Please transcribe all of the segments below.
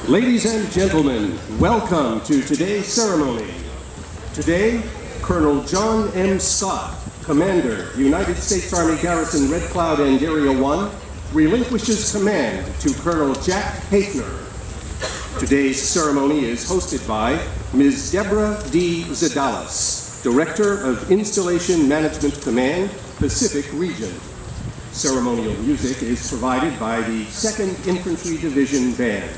Ladies and gentlemen, welcome to today's ceremony. Today, Colonel John M. Scott, Commander, United States Army Garrison Red Cloud and Area 1, relinquishes command to Colonel Jack Haefner. Today's ceremony is hosted by Ms. Deborah D. Zadalis, Director of Installation Management Command, Pacific Region. Ceremonial music is provided by the 2nd Infantry Division Band.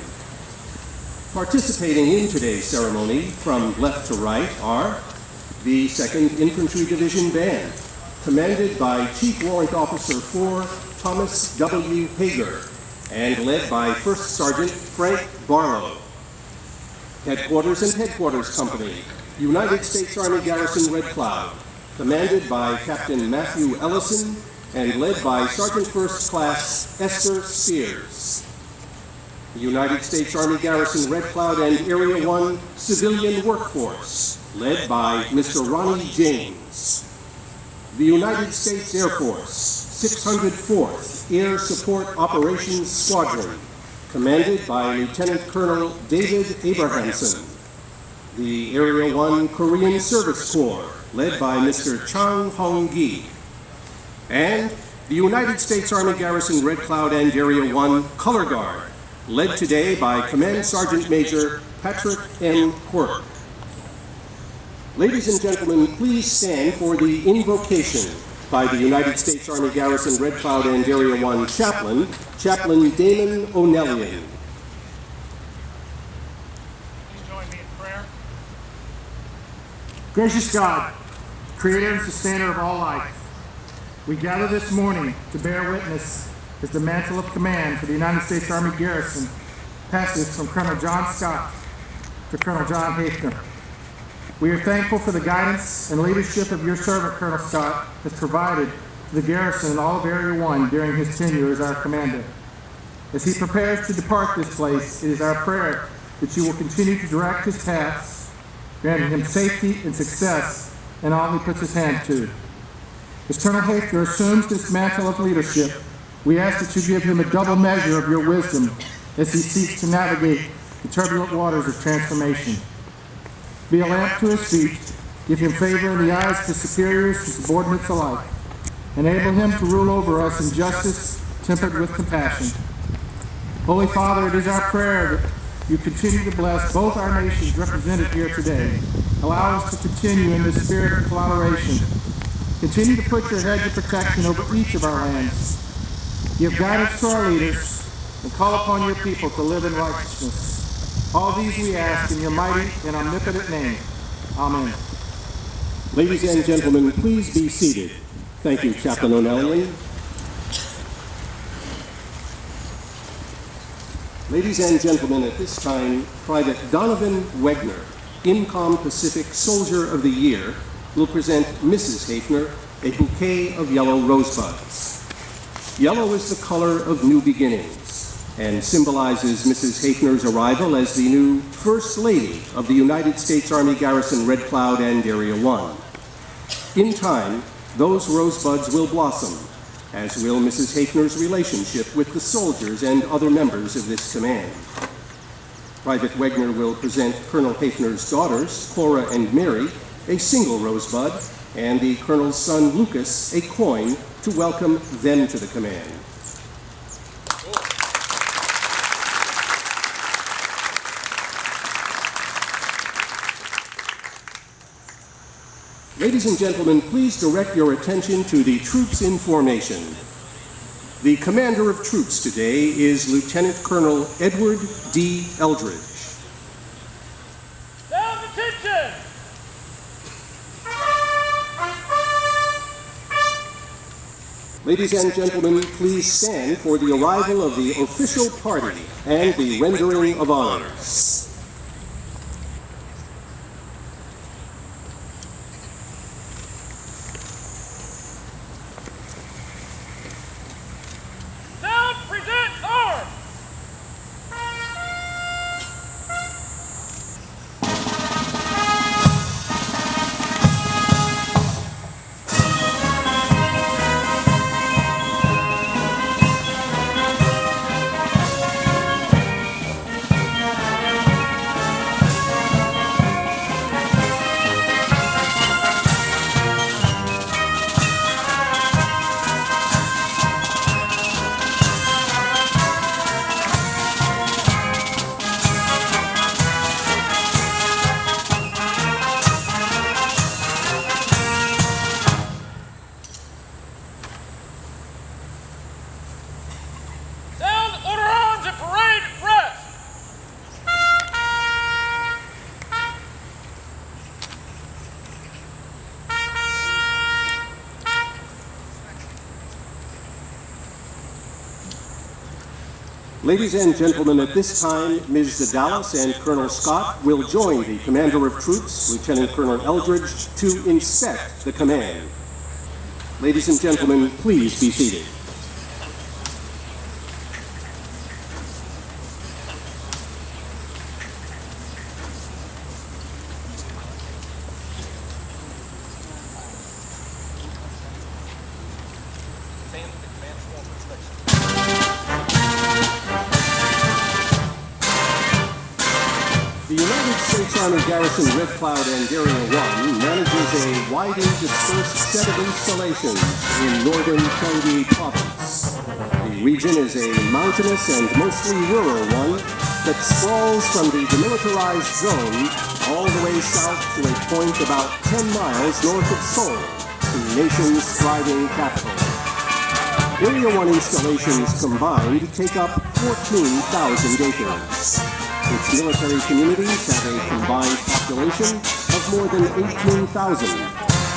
Participating in today's ceremony from left to right are the 2nd Infantry Division Band, commanded by Chief Warrant Officer 4 Thomas W. Hager, and led by First Sergeant Frank Barlow. Headquarters and Headquarters Company, United States Army Garrison Red Cloud, commanded by Captain Matthew Ellison and led by Sergeant First Class Esther Spears. The United States Army Garrison Red Cloud and Area 1 Civilian Workforce, led by Mr. Ronnie James. The United States Air Force 604th Air Support Operations Squadron, commanded by Lieutenant Colonel David Abrahamson. The Area 1 Korean Service Corps, led by Mr. Chang Hong-gi. And the United States Army Garrison Red Cloud and Area 1 Color Guard, led today by Command Sergeant Major Patrick M. Quirk. Ladies and gentlemen, please stand for the invocation by the United States Army Garrison Red Cloud and Area 1 Chaplain, Chaplain Damon O'Neill. Please join me in prayer. Gracious God, Creator and Sustainer of all life, we gather this morning to bear witness as the mantle of command for the United States Army Garrison passes from Colonel John Scott to Colonel John Haefner. We are thankful for the guidance and leadership of your servant, Colonel Scott, has provided to the garrison and all of Area 1 during his tenure as our commander. As he prepares to depart this place, it is our prayer that you will continue to direct his paths, granting him safety and success in all he puts his hand to. As Colonel Haefner assumes this mantle of leadership, we ask that you give him a double measure of your wisdom as he seeks to navigate the turbulent waters of transformation. Be a lamp to his feet, give him favor in the eyes of his superiors and subordinates alike. Enable him to rule over us in justice, tempered with compassion. Holy Father, it is our prayer that you continue to bless both our nations represented here today. Allow us to continue in this spirit of collaboration. Continue to put your hedge of protection over each of our lands. Give guidance to our leaders and call upon your people to live in righteousness. All these we ask in your mighty and omnipotent name. Amen. Ladies and gentlemen, please be seated. Thank you, Chaplain O'Neill. Ladies and gentlemen, at this time, Private Donovan Wegner, INCOM Pacific Soldier of the Year, will present Mrs. Haefner a bouquet of yellow rosebuds. Yellow is the color of new beginnings and symbolizes Mrs. Haefner's arrival as the new First Lady of the United States Army Garrison Red Cloud and Area 1. In time, those rosebuds will blossom, as will Mrs. Haefner's relationship with the soldiers and other members of this command. Private Wegner will present Colonel Haefner's daughters, Cora and Mary, a single rosebud, and the Colonel's son, Lucas, a coin to welcome them to the command. Ladies and gentlemen, please direct your attention to the troops in formation. The commander of troops today is Lieutenant Colonel Edward D. Eldridge. Down attention! Ladies and gentlemen, please stand for the arrival of the official party and the rendering of honors. Sound, present arms! Ladies and gentlemen, at this time, Ms. Dallas and Colonel Scott will join the Commander of Troops, Lieutenant Colonel Eldridge, to inspect the command. Ladies and gentlemen, please be seated. The United States Army Garrison Red Cloud and Area 1 manages a widely dispersed set of installations in northern Gyeonggi Province. The region is a mountainous and mostly rural one that sprawls from the demilitarized zone all the way south to a point about 10 miles north of Seoul, the nation's thriving capital. Area 1 installations combined take up 14,000 acres. Its military communities have a combined population of more than 18,000.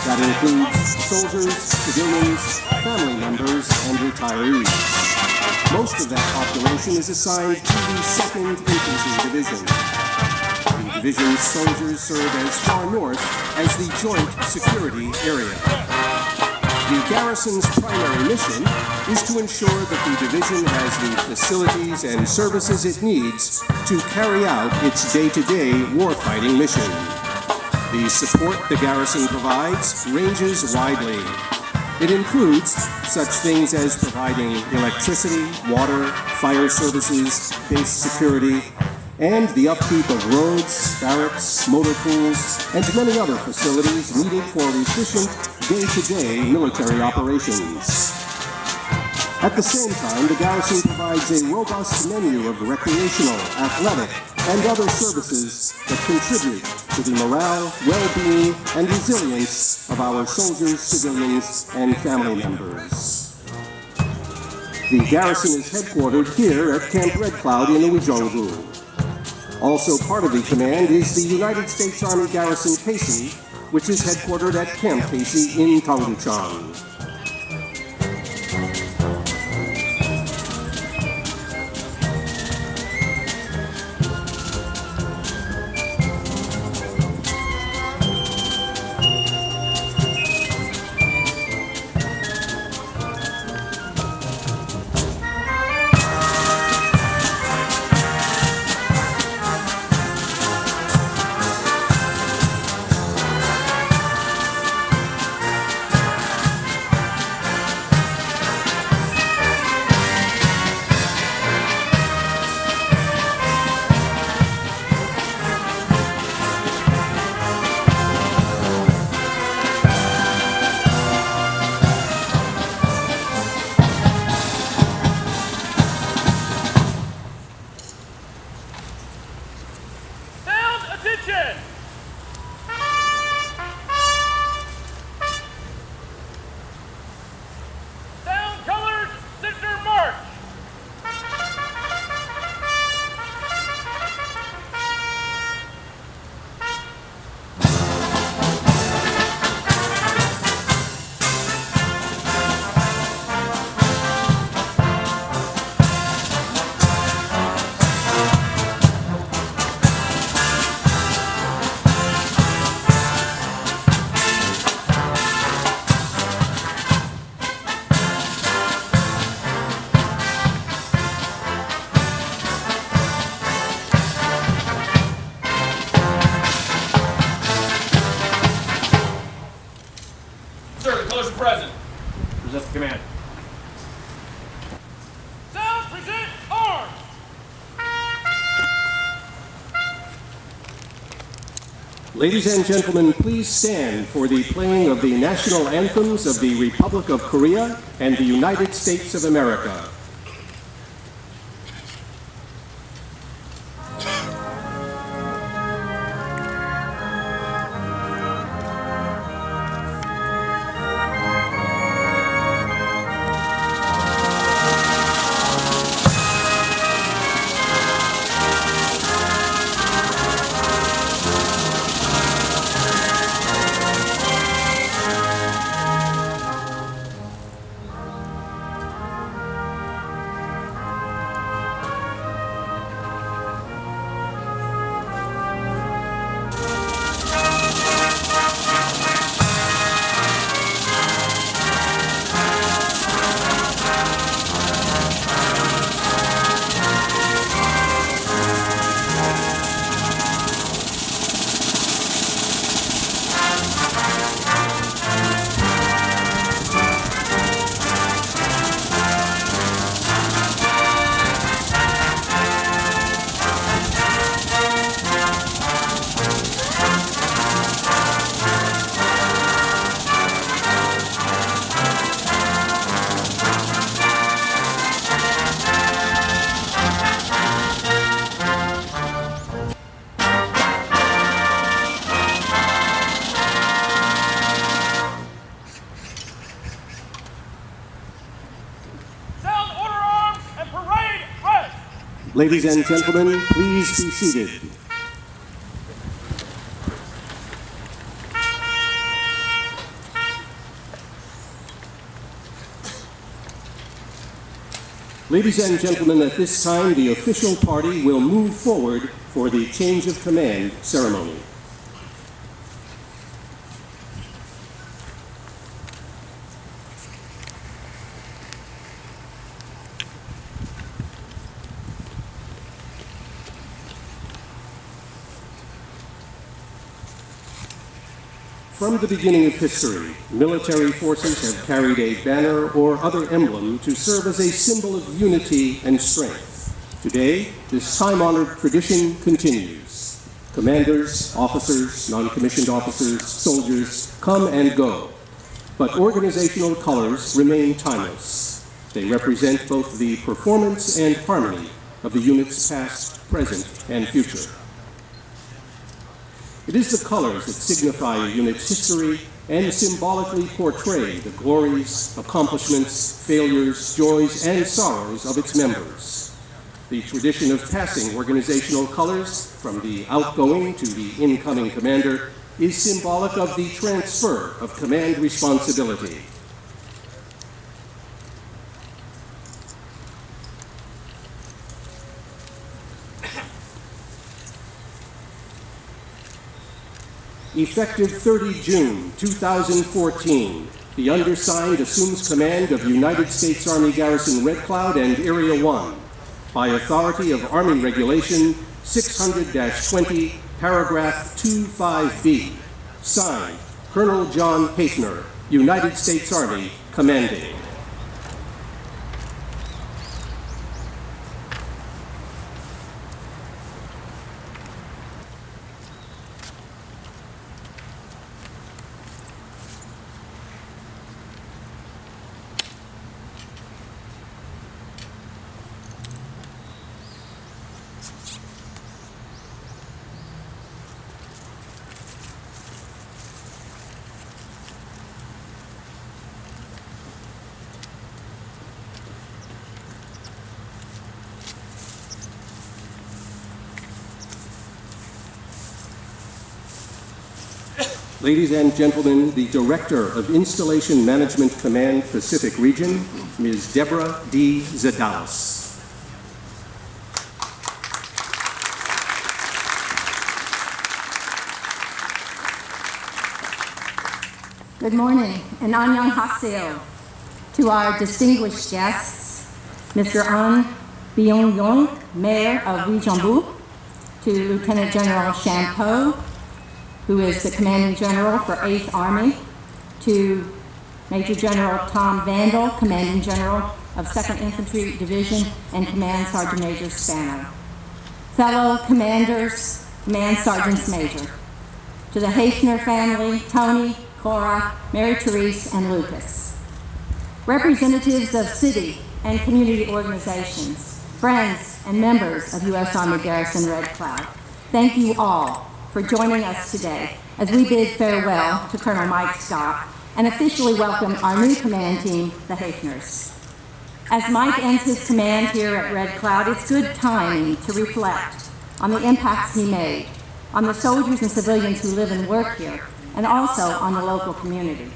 That includes soldiers, civilians, family members, and retirees. Most of that population is assigned to the 2nd Infantry Division. The division's soldiers serve as far north as the Joint Security Area. The garrison's primary mission is to ensure that the division has the facilities and services it needs to carry out its day-to-day warfighting mission. The support the garrison provides ranges widely. It includes such things as providing electricity, water, fire services, base security, and the upkeep of roads, barracks, motor pools, and many other facilities needed for efficient day-to-day military operations. At the same time, the garrison provides a robust menu of recreational, athletic, and other services that contribute to the morale, well-being, and resilience of our soldiers, civilians, and family members. The garrison is headquartered here at Camp Red Cloud in Uijeongbu. Also part of the command is the United States Army Garrison Casey, which is headquartered at Camp Casey in Tangguchang. Present. Present the command. Sound, present, arms! Ladies and gentlemen, please stand for the playing of the national anthems of the Republic of Korea and the United States of America. Ladies and gentlemen, please be seated. Ladies and gentlemen, at this time, the official party will move forward for the change of command ceremony. From the beginning of history, military forces have carried a banner or other emblem to serve as a symbol of unity and strength. Today, this time-honored tradition continues. Commanders, officers, non-commissioned officers, soldiers come and go, but organizational colors remain timeless. They represent both the performance and harmony of the unit's past, present, and future. It is the colors that signify a unit's history and symbolically portray the glories, accomplishments, failures, joys, and sorrows of its members. The tradition of passing organizational colors from the outgoing to the incoming commander is symbolic of the transfer of command responsibility. Effective 30 June 2014, the undersigned assumes command of United States Army Garrison Red Cloud and Area 1 by authority of Army Regulation 600-20, paragraph 25B. Signed, Colonel John Haefner, United States Army, commanding. Ladies and gentlemen, the Director of Installation Management Command Pacific Region, Ms. Deborah D. Zadalis. Good morning, and annyeonghaseyo to our distinguished guests, Mr. An Byung-yong, Mayor of Uijeonbu, to Lieutenant General Shan Po, who is the Commanding General for 8th Army, to Major General Tom Vandal, Commanding General of 2nd Infantry Division, and Command Sergeant Major Spano. Fellow Commanders, Command Sergeants Major, to the Haefner family, Tony, Cora, Mary Therese, and Lucas. Representatives of city and community organizations, friends and members of U.S. Army Garrison Red Cloud, thank you all for joining us today as we bid farewell to Colonel Mike Scott and officially welcome our new command team, the Haefners. As Mike ends his command here at Red Cloud, it's good timing to reflect on the impacts he made on the soldiers and civilians who live and work here, and also on the local community.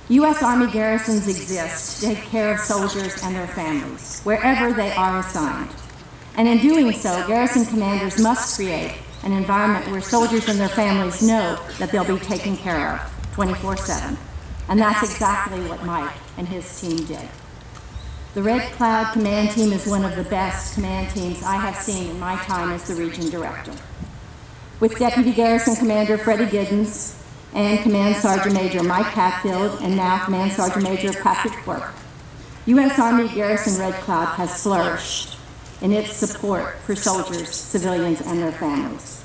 U.S. Army garrisons exist to take care of soldiers and their families, wherever they are assigned. And in doing so, garrison commanders must create an environment where soldiers and their families know that they'll be taken care of 24/7. And that's exactly what Mike and his team did. The Red Cloud Command Team is one of the best command teams I have seen in my time as the Region Director. With Deputy Garrison Commander Freddie Giddens and Command Sergeant Major Mike Hatfield and now Command Sergeant Major Patrick Quirk, U.S. Army Garrison Red Cloud has flourished in its support for soldiers, civilians, and their families.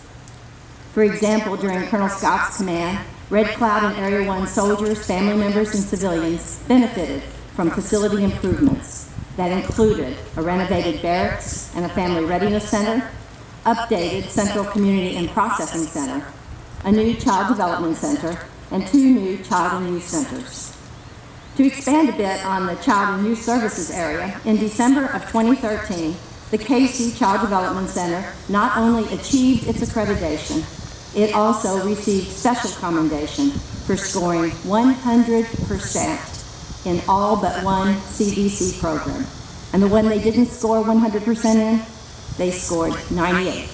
For example, during Colonel Scott's command, Red Cloud and Area 1 soldiers, family members, and civilians benefited from facility improvements that included a renovated barracks and a family readiness center, updated Central Community and Processing Center, a new Child Development Center, and 2 new Child and Youth Centers. To expand a bit on the Child and Youth Services area, in December of 2013, the KC Child Development Center not only achieved its accreditation, it also received special commendation for scoring 100% in all but one CDC program. And the one they didn't score 100% in, they scored 98.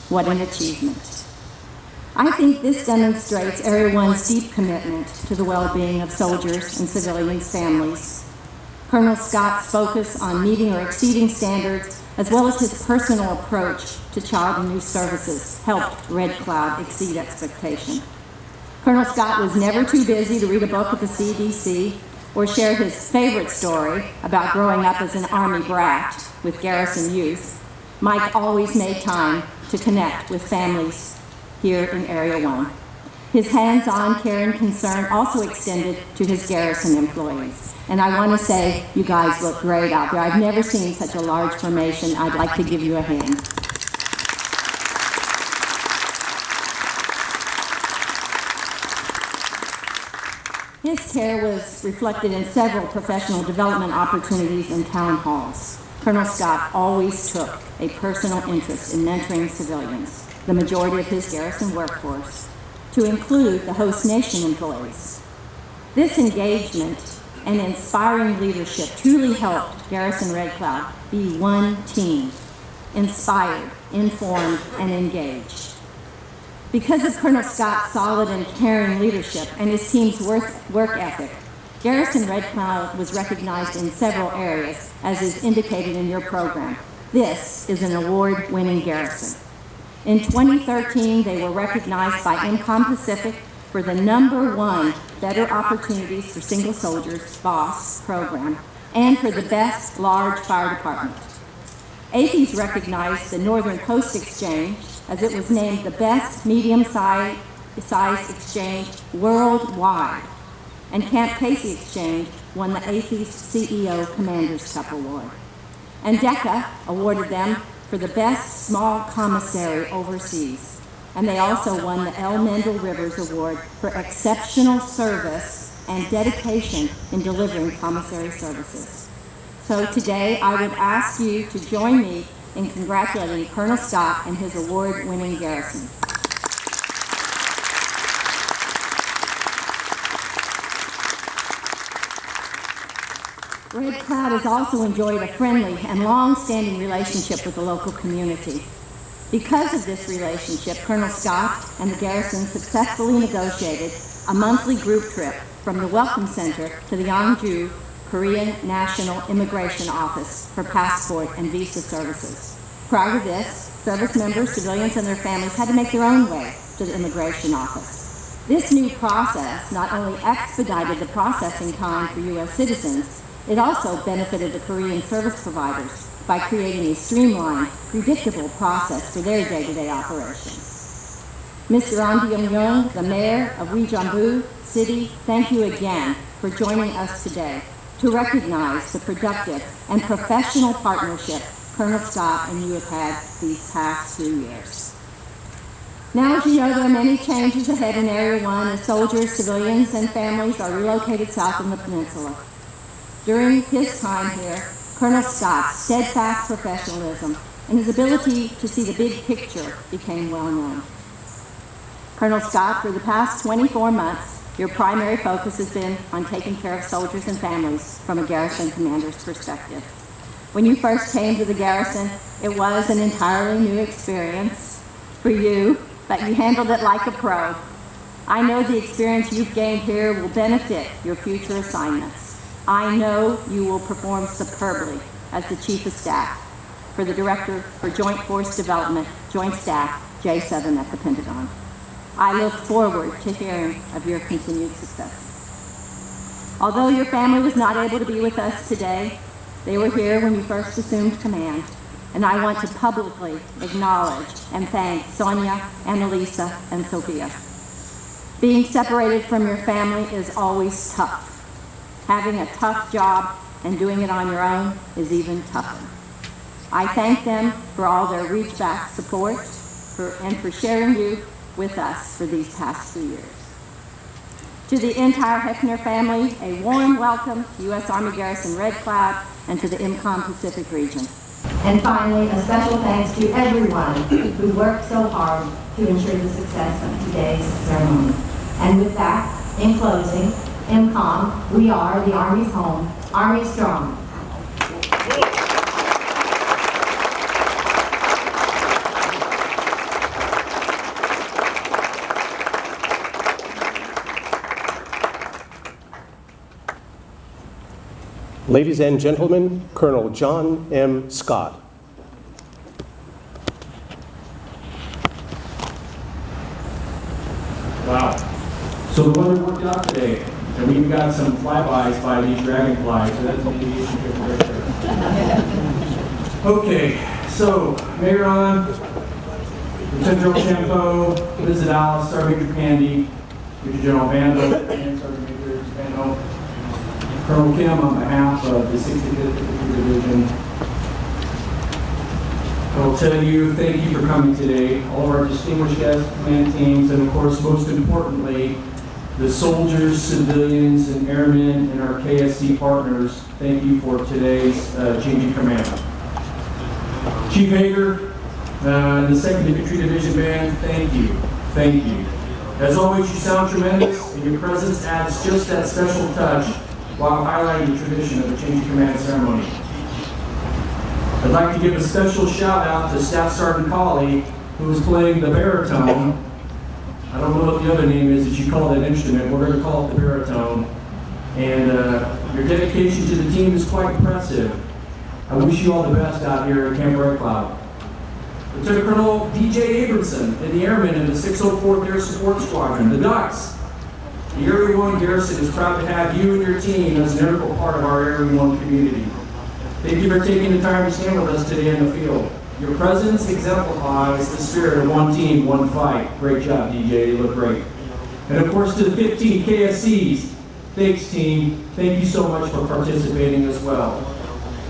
What an achievement. I think this demonstrates Area 1's deep commitment to the well-being of soldiers and civilians' families. Colonel Scott's focus on meeting or exceeding standards, as well as his personal approach to child and youth services, helped Red Cloud exceed expectation. Colonel Scott was never too busy to read a book at the CDC or share his favorite story about growing up as an Army brat with Garrison youth. Mike always made time to connect with families here in Area 1. His hands-on care and concern also extended to his Garrison employees. And I want to say, you guys look great out there. I've never seen such a large formation. I'd like to give you a hand. His care was reflected in several professional development opportunities and town halls. Colonel Scott always took a personal interest in mentoring civilians, the majority of his Garrison workforce, to include the host nation employees. This engagement and inspiring leadership truly helped Garrison Red Cloud be one team, inspired, informed, and engaged. Because of Colonel Scott's solid and caring leadership and his team's work ethic, Garrison Red Cloud was recognized in several areas, as is indicated in your program. This is an award-winning garrison. In 2013, they were recognized by Incom Pacific for the #1 Better Opportunities for Single Soldiers BOSS program and for the best large fire department. AAFES recognized the Northern Coast Exchange as it was named the best medium-sized exchange worldwide, and Camp Casey Exchange won the AAFES CEO Commander's Cup Award. And DECA awarded them for the best small commissary overseas. And they also won the L. Mendel Rivers Award for exceptional service and dedication in delivering commissary services. So today I would ask you to join me in congratulating Colonel Scott and his award-winning garrison. Red Cloud has also enjoyed a friendly and long-standing relationship with the local community. Because of this relationship, Colonel Scott and the garrison successfully negotiated a monthly group trip from the Welcome Center to the Yangju Korean National Immigration Office for passport and visa services. Prior to this, service members, civilians, and their families had to make their own way to the immigration office. This new process not only expedited the processing time for U.S. citizens, it also benefited the Korean service providers by creating a streamlined, predictable process for their day-to-day operations. Mr. An Byung-young, the mayor of Uijeongbu City, thank you again for joining us today to recognize the productive and professional partnership Colonel Scott and you have had these past 2 years. Now, as you know, there are many changes ahead in Area 1 as soldiers, civilians, and families are relocated south in the peninsula. During his time here, Colonel Scott's steadfast professionalism and his ability to see the big picture became well known. Colonel Scott, for the past 24 months, your primary focus has been on taking care of soldiers and families from a garrison commander's perspective. When you first came to the garrison, it was an entirely new experience for you, but you handled it like a pro. I know the experience you've gained here will benefit your future assignments. I know you will perform superbly as the Chief of Staff for the Director for Joint Force Development, Joint Staff, J7 at the Pentagon. I look forward to hearing of your continued success. Although your family was not able to be with us today, they were here when you first assumed command, and I want to publicly acknowledge and thank Sonia, Annalisa, and Sophia. Being separated from your family is always tough. Having a tough job and doing it on your own is even tougher. I thank them for all their reach-back support and for sharing you with us for these past 2 years. To the entire Haefner family, a warm welcome to U.S. Army Garrison Red Cloud and to the Incom Pacific region. And finally, a special thanks to everyone who worked so hard to ensure the success of today's ceremony. And with that, in closing, MCOM, we are the Army's home, Army strong. Ladies and gentlemen, Colonel John M. Scott. Wow. So the weather worked out today, and we even got some flybys by these dragonflies, so that's an aviation trip right there. Okay, so Mayor On, Lieutenant General Champeau, Mrs. Alice, Sergeant Major Candy, Major General Vandal, and Sergeant Major Vandal, Colonel Kim on behalf of the 65th Infantry Division. I will tell you, thank you for coming today, all of our distinguished guests, command teams, and of course, most importantly, the soldiers, civilians, and airmen, and our KSC partners. Thank you for today's change in command. Chief Hager, the 2nd Infantry Division Band, thank you. Thank you. As always, you sound tremendous, and your presence adds just that special touch while highlighting the tradition of the change in command ceremony. I'd like to give a special shout out to Staff Sergeant Colley, who is playing the baritone. I don't know what the other name is that you call that instrument. We're going to call it the baritone. And your dedication to the team is quite impressive. I wish you all the best out here at Camp Red Cloud. Lieutenant Colonel D.J. Abramson and the airmen in the 604th Air Support Squadron, the Ducks. The Area 1 Garrison is proud to have you and your team as an integral part of our Area 1 community. Thank you for taking the time to stand with us today in the field. Your presence exemplifies the spirit of one team, one fight. Great job, DJ. You look great. And of course, to the 15 KSCs, thanks, team. Thank you so much for participating as well.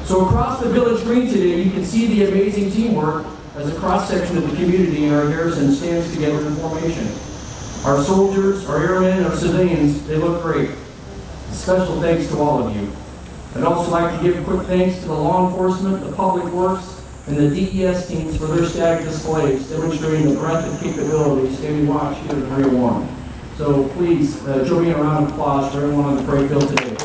So across the village green today, you can see the amazing teamwork as a cross-section of the community in our garrison stands together in formation. Our soldiers, our airmen, our civilians, they look great. Special thanks to all of you. I'd also like to give quick thanks to the law enforcement, the public works, and the DES teams for their static displays, demonstrating the breadth of capabilities that we watch here at Area 1. So please join me in a round of applause for everyone on the parade field today.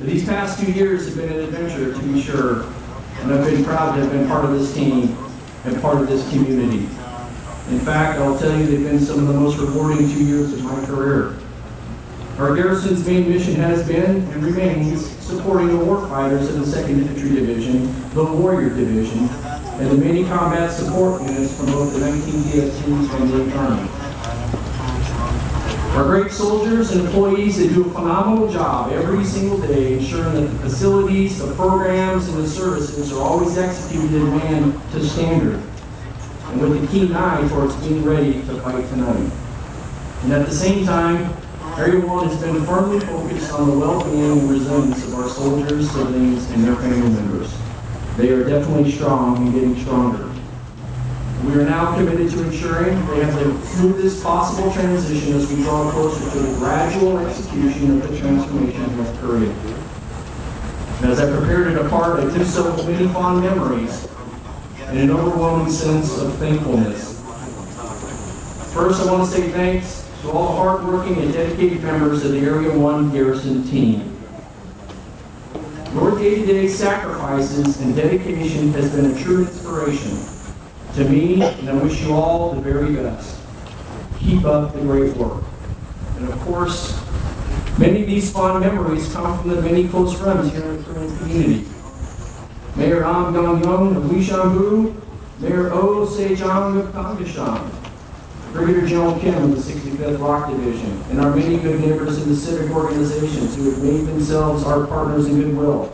These past 2 years have been an adventure, to be sure, and I've been proud to have been part of this team and part of this community. In fact, I'll tell you they've been some of the most rewarding 2 years of my career. Our garrison's main mission has been and remains supporting the warfighters of the 2nd Infantry Division, the Warrior Division, and the many combat support units from both the 19 DSTs and the 8th Army. Our great soldiers and employees, they do a phenomenal job every single day ensuring that the facilities, the programs, and the services are always executed and manned to standard, and with a keen eye towards being ready to fight tonight. And at the same time, Area 1 has been firmly focused on the well-being and resilience of our soldiers, civilians, and their family members. They are definitely strong and getting stronger. We are now committed to ensuring they have the smoothest possible transition as we draw closer to the gradual execution of the transformation in North Korea. And as I prepare to depart, I do so with many fond memories and an overwhelming sense of thankfulness. First, I want to say thanks to all the hardworking and dedicated members of the Area 1 Garrison team. Your day-to-day sacrifices and dedication has been a true inspiration to me, and I wish you all the very best. Keep up the great work. And of course, many of these fond memories come from the many close friends here in the Korean community. Mayor Am Yong-yong of Wishambu, Mayor Oh Se-jong of Kangashan, Brigadier General Kim of the 65th Rock Division, and our many good neighbors in the civic organizations who have made themselves our partners in goodwill.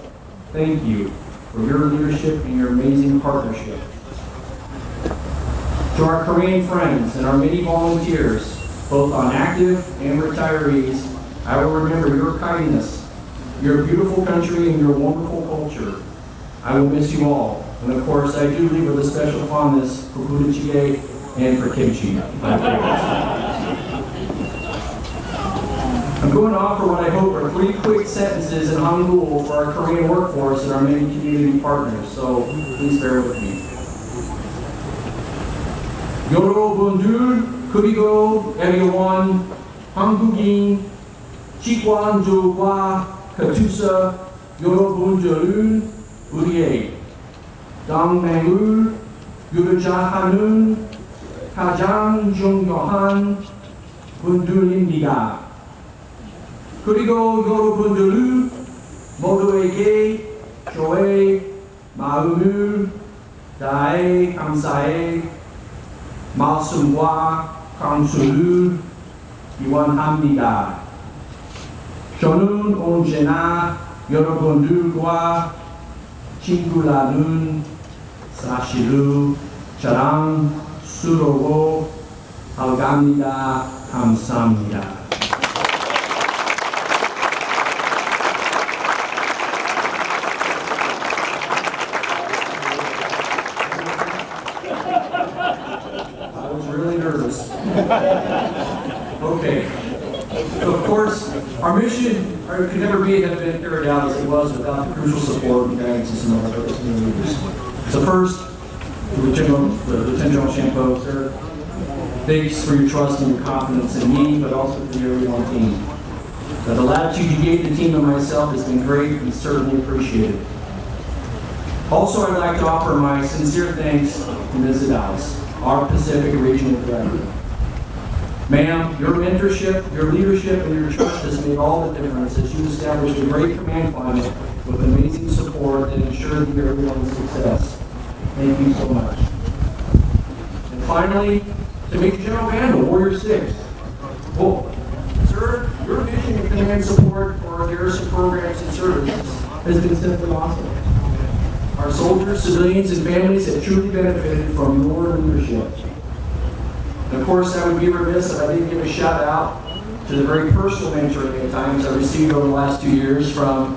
Thank you for your leadership and your amazing partnership. To our Korean friends and our many volunteers, both on active and retirees, I will remember your kindness, your beautiful country, and your wonderful culture. I will miss you all. And of course, I do leave with a special fondness for budae jjigae and for kimchi. I'm going to offer what I hope are 3 quick sentences in Hangul for our Korean workforce and our many community partners, so please bear with me. 여러분들, 그리고 everyone, 한국인, 직원들과 같이서 여러분들은 우리의 동맹을 유지하는 가장 중요한 분들입니다. 그리고 여러분들은 모두에게 저의 마음을 다해 감사의 말씀과 감수를 기원합니다. 저는 언제나 여러분들과 친구라는 사실을 자랑스러워 합니다. 감사합니다. I was really nervous. Okay. So of course, our mission could never be have been carried out as it was without the crucial support and guidance of some of our community leaders. So first, Lieutenant General Champeau, sir, thanks for your trust and your confidence in me, but also for the everyone team. The latitude you gave the team and myself has been great and certainly appreciated. Also, I'd like to offer my sincere thanks to Ms. Dallas, our Pacific Regional Director. Ma'am, your mentorship, your leadership, and your trust has made all the difference as you established a great command climate with amazing support that ensured everyone's success. Thank you so much. And finally, to Major General Vandal, Warrior 6. Well, sir, your vision and command support for our Garrison programs and services has been simply awesome. Our soldiers, civilians, and families have truly benefited from your leadership. And of course, I would be remiss if I didn't give a shout out to the very personal mentoring at times I received over the last 2 years from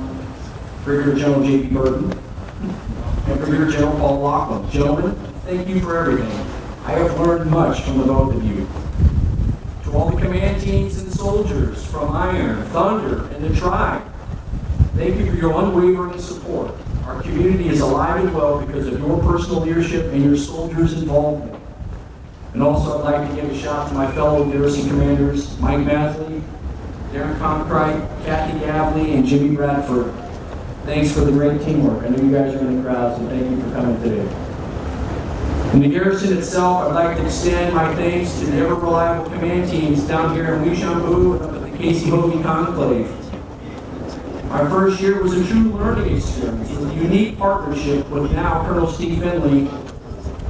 Brigadier General J.P. Burton and Brigadier General Paul Lachlan. Gentlemen, thank you for everything. I have learned much from the both of you. To all the command teams and soldiers from Iron, Thunder, and the Tribe, thank you for your unwavering support. Our community is alive and well because of your personal leadership and your soldiers' involvement. And also, I'd like to give a shout out to my fellow Garrison commanders, Mike Masley, Darren Conkright, Kathy Gavley, and Jimmy Bradford. Thanks for the great teamwork. I know you guys are in the crowd, so thank you for coming today. In the Garrison itself, I'd like to extend my thanks to the ever-reliable command teams down here in Weishambu and up at the Casey Hovey Conclave. Our first year was a true learning experience with a unique partnership with now Colonel Steve Finley,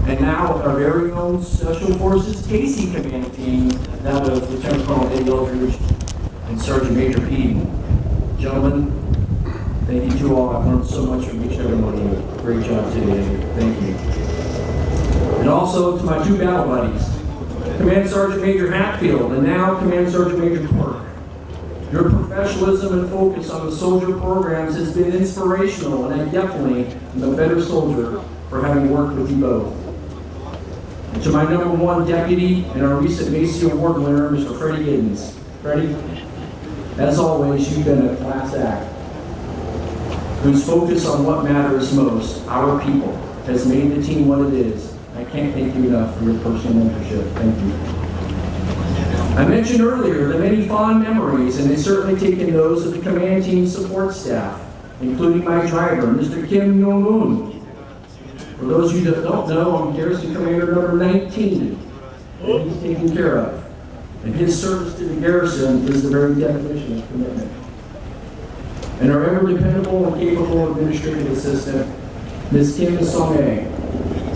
and now with our very own Special Forces Casey command team, that of Lieutenant Colonel Eddie Eldridge and Sergeant Major Peden. Gentlemen, thank you to all. I've learned so much from each and every one of you. Great job today. Thank you. And also to my 2 battle buddies, Command Sergeant Major Hatfield and now Command Sergeant Major Clark. Your professionalism and focus on the soldier programs has been inspirational, and I definitely am a better soldier for having worked with you both. And to my #1 deputy and our recent Macy Award winner, Mr. Freddie Giddens. Freddie, as always, you've been a class act, whose focus on what matters most, our people, has made the team what it is. I can't thank you enough for your personal mentorship. Thank you. I mentioned earlier the many fond memories, and they've certainly taken those of the command team support staff, including my driver, Mr. Kim Young-moon. For those of you that don't know, I'm Garrison Commander number 19, and he's taken care of. And his service to the Garrison is the very definition of commitment. And our ever dependable and capable administrative assistant, Ms. Kim Song-ae,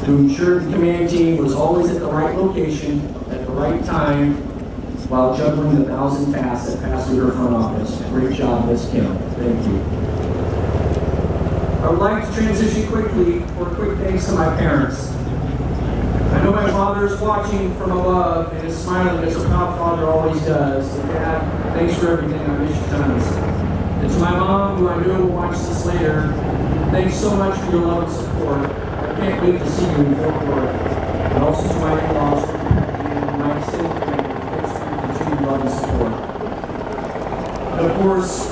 who ensured the command team was always at the right location, at the right time, while juggling the 1,000 tasks that pass through her front office. Great job, Ms. Kim. Thank you. I would like to transition quickly for a quick thanks to my parents. I know my father is watching from above and is smiling as a proud father always does. And Dad, thanks for everything. I miss you tons. And to my mom, who I know will watch this later, thanks so much for your love and support. I can't wait to see you in Fort Worth. And also to my in-laws and my extended family, thanks for your continued love and support. course,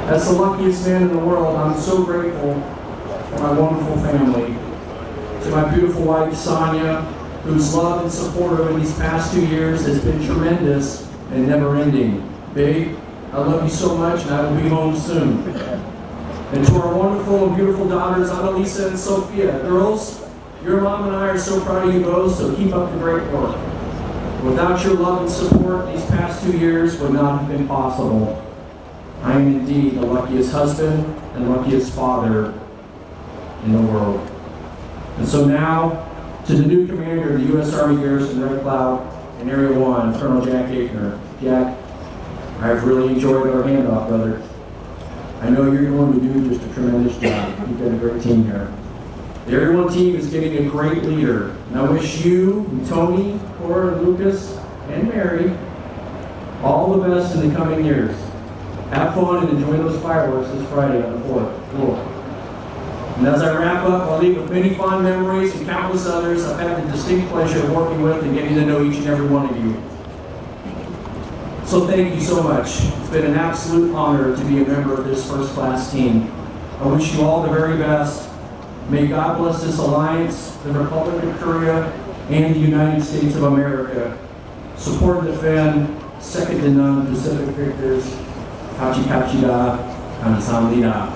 as the luckiest man in the world, I'm so grateful for my wonderful family. To my beautiful wife, Sonia, whose love and support over these past 2 years has been tremendous and never-ending. Babe, I love you so much, and I will be home soon. And to our wonderful and beautiful daughters, Annalisa and Sophia. Girls, your mom and I are so proud of you both, so keep up the great work. Without your love and support, these past 2 years would not have been possible. I am indeed the luckiest husband and luckiest father in the world. And so now, to the new commander of the U.S. Army Garrison Red Cloud in Area 1, Colonel Jack Haefner. Jack, I've really enjoyed our handoff, brother. I know you're going to do just a tremendous job. You've got a great team here. The Area 1 team is getting a great leader. And I wish you, and Tony, Cora, Lucas, and Mary all the best in the coming years. Have fun and enjoy those fireworks this Friday on the 4th. Cool. And as I wrap up, I'll leave with many fond memories and countless others I've had the distinct pleasure of working with and getting to know each and every one of you. So thank you so much. It's been an absolute honor to be a member of this first-class team. I wish you all the very best. May God bless this alliance, the Republic of Korea, and the United States of America. Support and defend, second to none, Pacific victors. Kachi Kachida, Kamsahamnida.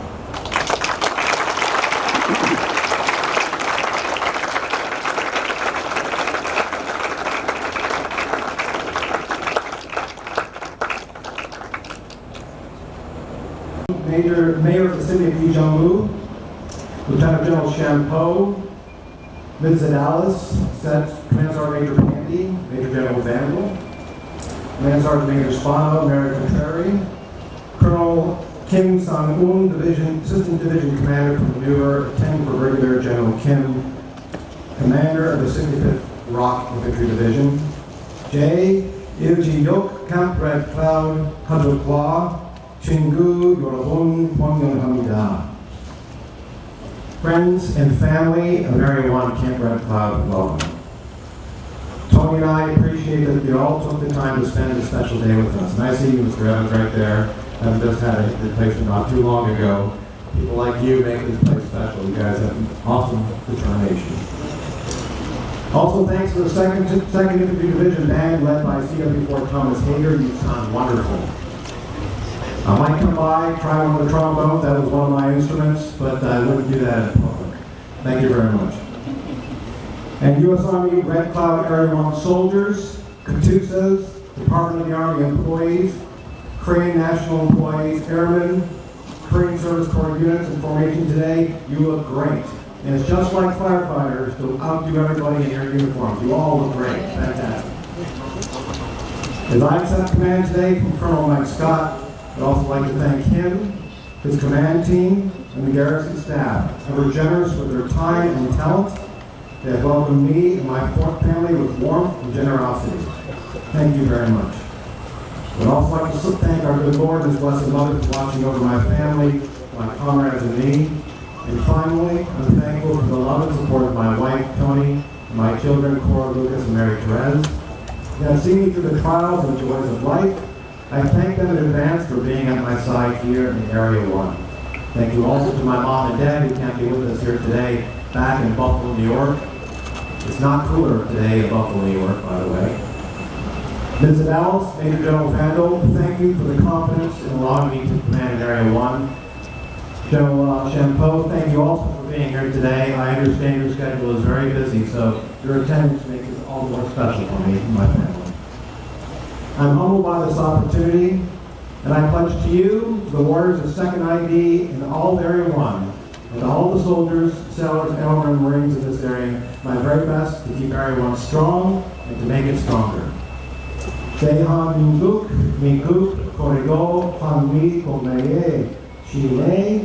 Mayor of the City of Youmans, Lieutenant General Champeau, Ms. Zadalis, Command Sergeant Major Pandy, Major General Vandal, Command Sergeant Major Spano, Mary Contrary, Colonel Kim Sang-un, Assistant Division Commander for Maneuver, attending for Brigadier General Kim, Commander of the 65th Rock Infantry Division, J. Ilji Yok, Camp Red Cloud, Hadokwa, Chingu, Yorobun, Pongyohamida. Friends and family of Area 1 Camp Red Cloud, welcome. Tony and I appreciate that you all took the time to spend a special day with us. And I see you, Mr. Evans, right there. I've just had a replacement not too long ago. People like you make this place special. You guys have an awesome determination. Also, thanks to the 2nd Infantry Division Band led by CW4 Thomas Hager. You sound wonderful. I might come by, try one of the trombones. That was one of my instruments, but I wouldn't do that in public. Thank you very much. And U.S. Army Red Cloud Area 1 soldiers, Katusas, Department of the Army employees, Korean national employees, airmen, Korean Service Corps units in formation today, you look great. And it's just like firefighters to outdo everybody in your uniforms. You all look great. Fantastic. As I accept command today from Colonel Mike Scott, I'd also like to thank him, his command team, and the Garrison staff, who were generous with their time and talent. They have welcomed me and my family with warmth and generosity. Thank you very much. I'd also like to thank our good Lord and His Blessed Mother for watching over my family, my comrades, and me. And finally, I'm thankful for the love and support of my wife, Tony, and my children, Cora, Lucas, and Mary Therese. They have seen me through the trials and joys of life. I thank them in advance for being at my side here in Area 1. Thank you also to my mom and dad who can't be with us here today, back in Buffalo, New York. It's not cooler today in Buffalo, New York, by the way. Ms. Zadalis, Major General Vandal, thank you for the confidence in allowing me to command in Area 1. General Champeau, thank you also for being here today. I understand your schedule is very busy, so your attendance makes it all the more special for me and my family. I'm humbled by this opportunity, and I pledge to you, to the warriors of 2nd ID in all of Area 1, and to all the soldiers, sailors, airmen, and Marines in this area, my very best to keep Area 1 strong and to make it stronger. Sehan Minguk, Minguk, Korigo, Hanmi, Komeye, Chile,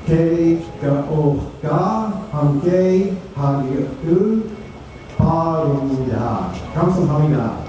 Ke Gaoga, Hange, Hagiu, Parumida. Kamsahamnida.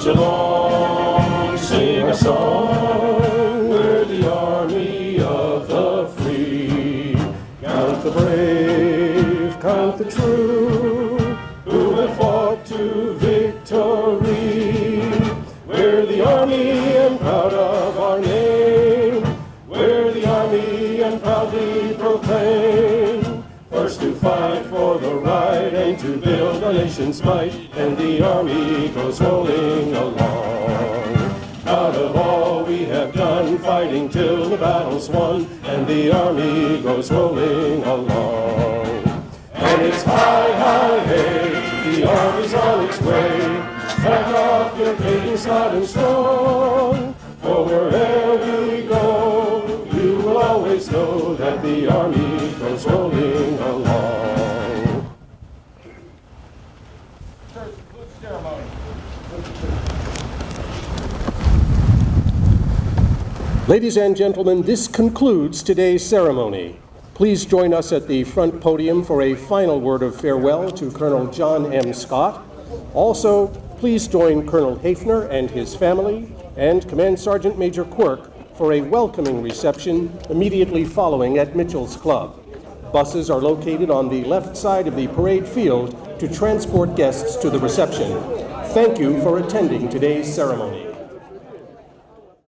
March along, sing a song, we're the army of the free. Count the brave, count the true, who have fought to victory. We're the army and proud of our name. We're the army and proudly proclaim. First to fight for the right and to build a nation's might, and the army goes rolling along. Proud of all we have done, fighting till the battle's won, and the army goes rolling along. And it's hi, hi, hey, the army's on its way. Back off your cadence loud and strong, for wherever we go, you will always know that the army goes rolling along. Church, salute ceremony. Ladies and gentlemen, this concludes today's ceremony. Please join us at the front podium for a final word of farewell to Colonel John M. Scott. Also, please join Colonel Haefner and his family and Command Sergeant Major Quirk for a welcoming reception immediately following at Mitchell's Club. Buses are located on the left side of the parade field to transport guests to the reception. Thank you for attending today's ceremony.